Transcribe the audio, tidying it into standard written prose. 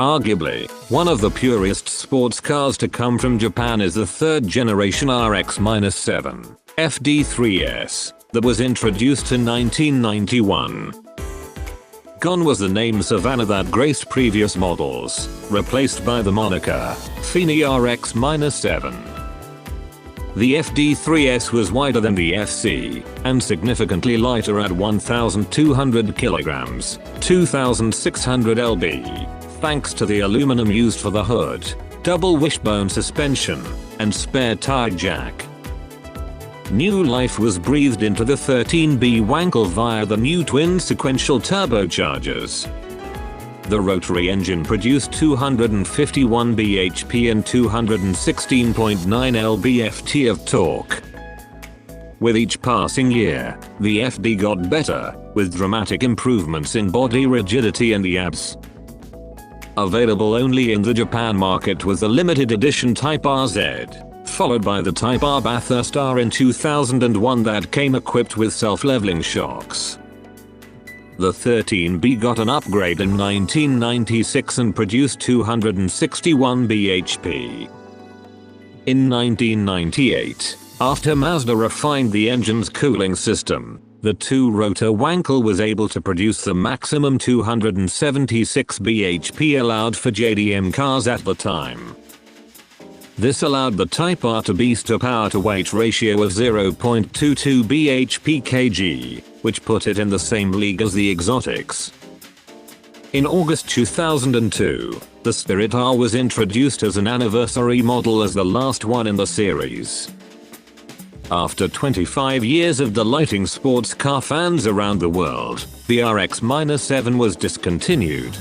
Arguably, one of the purest sports cars to come from Japan is the third generation RX-7 FD3S that was introduced in 1991. Gone was the name Savanna that graced previous models, replaced by the moniker Ẽfini RX-7. The FD3S was wider than the FC, and significantly lighter at 1,200 kilograms, 2,600 lb, thanks to the aluminum used for the hood, double wishbone suspension, and spare tire jack. New life was breathed into the 13B Wankel via the new twin sequential turbochargers. The rotary engine produced 251 bhp and 216.9 lb-ft of torque. With each passing year, the FD got better, with dramatic improvements in body rigidity and the ABS. Available only in the Japan market was the limited edition Type RZ, followed by the Type R Bathurst R in 2001 that came equipped with self-leveling shocks. The 13B got an upgrade in 1996 and produced 261 bhp. In 1998, after Mazda refined the engine's cooling system, the two-rotor Wankel was able to produce the maximum 276 bhp allowed for JDM cars at the time. This allowed the Type R to boast a power-to-weight ratio of 0.22 bhp/kg, which put it in the same league as the exotics. In August 2002, the Spirit R was introduced as an anniversary model as the last one in the series. After 25 years of delighting sports car fans around the world, the RX-7 was discontinued.